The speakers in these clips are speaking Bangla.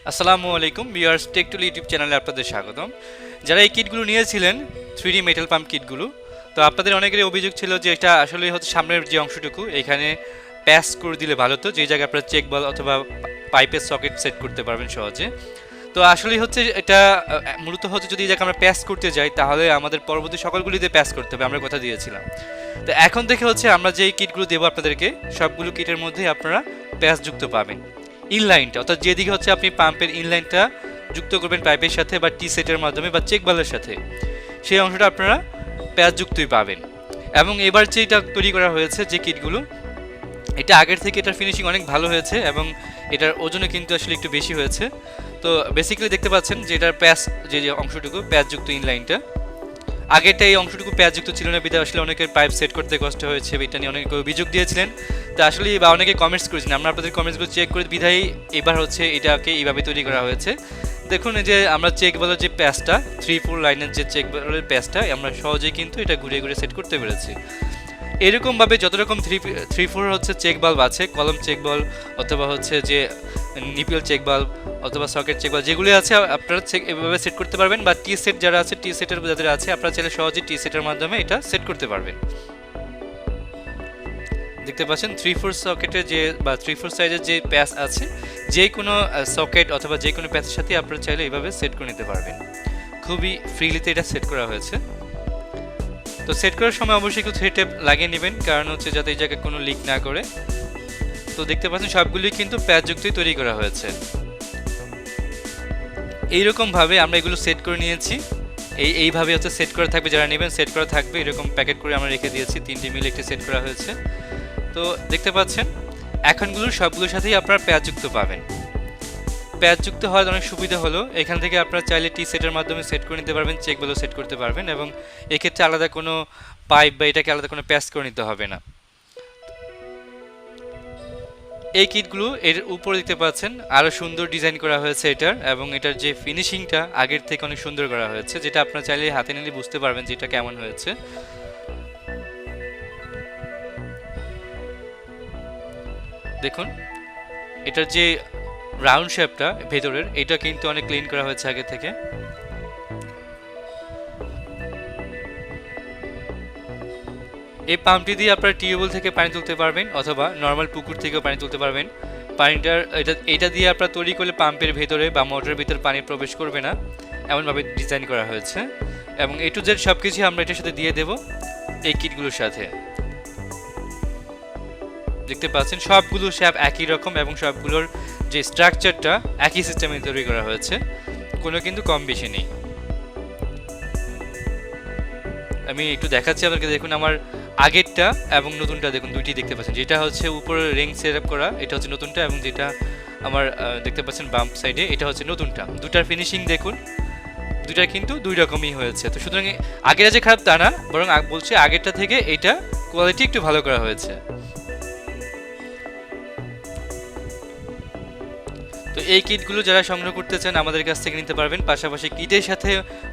আসসালামু আলাইকুম ভিউয়ার্স, টেকটুল ইউটিউব চ্যানেলে আপনাদের স্বাগতম। যারা এই কিটগুলো নিয়েছিলেন 3D মেটাল পাম্প কিটগুলো, তো আপনাদের অনেকেরই অভিযোগ ছিল যে এটা আসলে হচ্ছে সামনের যে অংশটুকু এখানে প্যাচ করে দিলে ভালো হতো, যে জায়গায় আপনারা চেক বল অথবা পাইপের সকেট সেট করতে পারবেন সহজে। তো আসলে হচ্ছে এটা মূলত হচ্ছে যদি এই জায়গায় আমরা প্যাচ করতে যাই তাহলে আমাদের পরবর্তী সকলগুলিতে প্যাচ করতে হবে, আমরা কথা দিয়েছিলাম। তো এখন থেকে হচ্ছে আমরা যে কিটগুলো দেবো আপনাদেরকে, সবগুলো কিটের মধ্যেই আপনারা প্যাচ যুক্ত পাবেন। ইনলাইনটা অর্থাৎ যেদিকে হচ্ছে আপনি পাম্পের ইনলাইনটা যুক্ত করবেন পাইপের সাথে বা টি সেটের মাধ্যমে বা চেক বালের সাথে, সেই অংশটা আপনারা প্যাচ যুক্তই পাবেন। এবং এবার যেটা তৈরি করা হয়েছে যে কিটগুলো, এটা আগের থেকে এটার ফিনিশিং অনেক ভালো হয়েছে এবং এটার ওজনও কিন্তু আসলে একটু বেশি হয়েছে। তো বেসিক্যালি দেখতে পাচ্ছেন যে এটার প্যাচ যে অংশটুকু প্যাচযুক্ত ইনলাইনটা, আগেরটা এই অংশটুকু প্যাচযুক্ত ছিল না, বিধায় আসলে অনেকের পাইপ সেট করতে কষ্ট হয়েছে, এটা নিয়ে অনেকে অভিযোগ দিয়েছিলেন। তো আসলে বা অনেকে কমেন্টস করেছেন, আমরা আপনাদের কমেন্টসগুলো চেক করে বিধায় এবার হচ্ছে এটাকে এইভাবে তৈরি করা হয়েছে। দেখুন এই যে আমরা চেক বলের যে প্যাচটা 3-4 লাইনের যে চেক বলের প্যাচটা আমরা সহজেই কিন্তু এটা ঘুরিয়ে ঘুরিয়ে সেট করতে পেরেছি। এরকমভাবে যত রকম 3-4 হচ্ছে চেক বাল্ব আছে, কলম চেক বাল্ব অথবা হচ্ছে যে নিপল চেক বাল্ব অথবা সকেট চেক বাল্ব যেগুলি আছে আপনারা এভাবে সেট করতে পারবেন, বা টি সেট যারা আছে, টি সেটের যাদের আছে আপনারা চাইলে সহজেই টি সেটের মাধ্যমে এটা সেট করতে পারবেন। দেখতে পাচ্ছেন 3-4 সকেটের যে বা 3-4 সাইজের যে প্যাচ আছে, যে কোনো সকেট অথবা যে কোনো প্যাচের সাথে আপনারা চাইলে এইভাবে সেট করে নিতে পারবেন। খুবই ফ্রিলিতে এটা সেট করা হয়েছে। তো সেট করার সময় অবশ্যই একটু থ্রি টেপ লাগিয়ে নেবেন, কারণ হচ্ছে যাতে এই জায়গায় কোনো লিক না করে। তো দেখতে পাচ্ছেন সবগুলি কিন্তু প্যাচযুক্তই তৈরি করা হয়েছে। এইরকমভাবে আমরা এগুলো সেট করে নিয়েছি। এইভাবে হচ্ছে সেট করা থাকবে, যারা নেবেন সেট করা থাকবে, এরকম প্যাকেট করে আমরা রেখে দিয়েছি। 3টি মিলে একটি সেট করা হয়েছে। তো দেখতে পাচ্ছেন এখনগুলোর সবগুলোর সাথেই আপনারা প্যাচযুক্ত পাবেন। প্যাচযুক্ত হওয়ার অনেক সুবিধা হলো এখান থেকে আপনারা চাইলে টি সেটের মাধ্যমে সেট করে নিতে পারবেন, চেকগুলো সেট করতে পারবেন, এবং এক্ষেত্রে আলাদা কোনো পাইপ বা এটাকে আলাদা কোনো প্যাচ করে নিতে হবে না। এই কিটগুলো এর উপরে দেখতে পাচ্ছেন আরও সুন্দর ডিজাইন করা হয়েছে এটার, এবং এটার যে ফিনিশিংটা আগের থেকে অনেক সুন্দর করা হয়েছে, যেটা আপনারা চাইলে হাতে নিলে বুঝতে পারবেন যে এটা কেমন হয়েছে। দেখুন এটার যে রাউন্ড শেপটা ভেতরের, এটা কিন্তু অনেক ক্লিন করা হয়েছে আগে থেকে। এই পাম্পটি দিয়ে আপনারা টিউবওয়েল থেকে পানি তুলতে পারবেন অথবা নর্মাল পুকুর থেকেও পানি তুলতে পারবেন। পানিটার এটা দিয়ে আপনারা তৈরি করলে পাম্পের ভেতরে বা মোটরের ভিতরে পানি প্রবেশ করবে না, এমনভাবে ডিজাইন করা হয়েছে। এবং এ টু জেড সব কিছু আমরা এটার সাথে দিয়ে দেব এই কিটগুলোর সাথে। দেখতে পাচ্ছেন সবগুলো শেপ একই রকম এবং সবগুলোর যে স্ট্রাকচারটা একই সিস্টেমে তৈরি করা হয়েছে, কোনো কিন্তু কম বেশি নেই। আমি একটু দেখাচ্ছি আপনাদেরকে। দেখুন আমার আগেরটা এবং নতুনটা দেখুন, দুইটি দেখতে পাচ্ছেন। যেটা হচ্ছে উপরে রিং সেটআপ করা, এটা হচ্ছে নতুনটা, এবং যেটা আমার দেখতে পাচ্ছেন বাম্প সাইডে, এটা হচ্ছে নতুনটা। দুটার ফিনিশিং দেখুন, দুইটা কিন্তু দুই রকমই হয়েছে। তো সুতরাং আগেরটা যে খারাপ তা না, বরং বলছি আগেরটা থেকে এটা কোয়ালিটি একটু ভালো করা হয়েছে। তো এই কিটগুলো যারা সংগ্রহ করতে চান আমাদের কাছ থেকে নিতে পারবেন, পাশাপাশি কিটের সাথে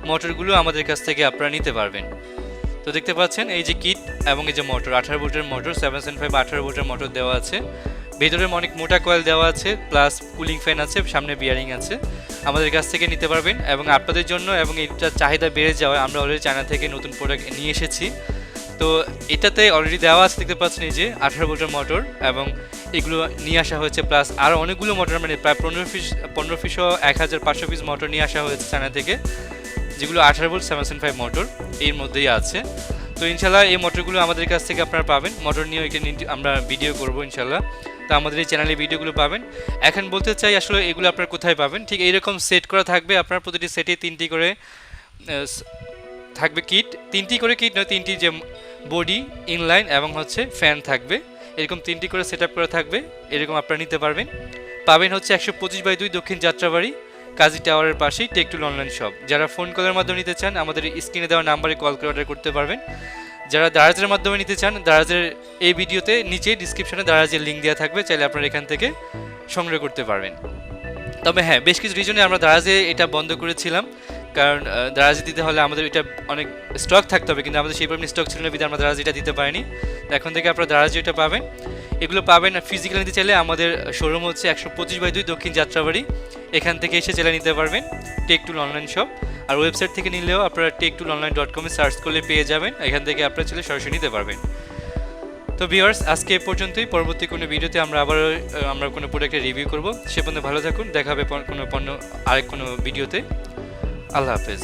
মোটরগুলো আমাদের কাছ থেকে আপনারা নিতে পারবেন। তো দেখতে পাচ্ছেন এই যে কিট এবং এই যে মোটর, 18 ভোল্টের মোটর, 775 18 ভোল্টের মোটর দেওয়া আছে, ভেতরে অনেক মোটা কয়েল দেওয়া আছে, প্লাস কুলিং ফ্যান আছে, সামনে বিয়ারিং আছে। আমাদের কাছ থেকে নিতে পারবেন। এবং আপনাদের জন্য এবং এটার চাহিদা বেড়ে যাওয়ায় আমরা অলরেডি চায়না থেকে নতুন প্রোডাক্ট নিয়ে এসেছি। তো এটাতে অলরেডি দেওয়া আছে, দেখতে পাচ্ছেন এই যে 18 ভোল্টের মোটর, এবং এগুলো নিয়ে আসা হয়েছে, প্লাস আরও অনেকগুলো মোটর, মানে প্রায় 1500 1500 পিস মোটর নিয়ে আসা হয়েছে চায়না থেকে, যেগুলো 18 ভোল্ট 775 মোটর এর মধ্যেই আছে। তো ইনশাল্লাহ এই মোটরগুলো আমাদের কাছ থেকে আপনারা পাবেন। মোটর নিয়ে এখানে আমরা ভিডিও করব ইনশাল্লাহ। তো আমাদের এই চ্যানেলে ভিডিওগুলো পাবেন। এখন বলতে চাই আসলে এগুলো আপনারা কোথায় পাবেন। ঠিক এইরকম সেট করা থাকবে, আপনার প্রতিটি সেটে 3টি করে থাকবে কিট, 3টি করে কিট নয়, 3টি যে বডি, ইনলাইন এবং হচ্ছে ফ্যান থাকবে, এরকম 3টি করে সেট আপ করা থাকবে। এরকম আপনারা নিতে পাবেন হচ্ছে 125/2 দক্ষিণ যাত্রাবাড়ি কাজী টাওয়ারের পাশেই টেকটুল অনলাইন শপ। যারা ফোন কলের মাধ্যমে নিতে চান আমাদের স্ক্রিনে দেওয়া নাম্বারে কল করে অর্ডার করতে পারবেন। যারা দারাজের মাধ্যমে নিতে চান, দারাজের এই ভিডিওতে নিচে ডিসক্রিপশনে দারাজের লিঙ্ক দেওয়া থাকবে, চাইলে আপনারা এখান থেকে সংগ্রহ করতে পারবেন। তবে হ্যাঁ, বেশ কিছু রিজনে আমরা দারাজে এটা বন্ধ করেছিলাম, কারণ দারাজে দিতে হলে আমাদের এটা অনেক স্টক থাকতে হবে, কিন্তু আমাদের সেই পরিমাণ স্টক ছিল না, বিধায় আমরা দারাজে এটা দিতে পারিনি। তো এখন থেকে আপনারা দারাজে এটা পাবেন। এগুলো পাবেন ফিজিক্যালি নিতে চাইলে আমাদের শোরুম হচ্ছে 125/2 দক্ষিণ যাত্রাবাড়ি। এখান থেকে এসে চালিয়ে নিতে পারবেন TechTool অনলাইন শপ। আর ওয়েবসাইট থেকে নিলেও আপনারা techtoolonline.com সার্চ করলে পেয়ে যাবেন, এখান থেকে আপনারা চলে সরাসরি নিতে পারবেন। তো ভিউয়ার্স, আজকে এ পর্যন্তই। পরবর্তী কোনো ভিডিওতে আমরা কোনো প্রোডাক্টের রিভিউ করব। সে পর্যন্ত ভালো থাকুন, দেখা হবে কোনো ভিডিওতে। আল্লাহ হাফেজ।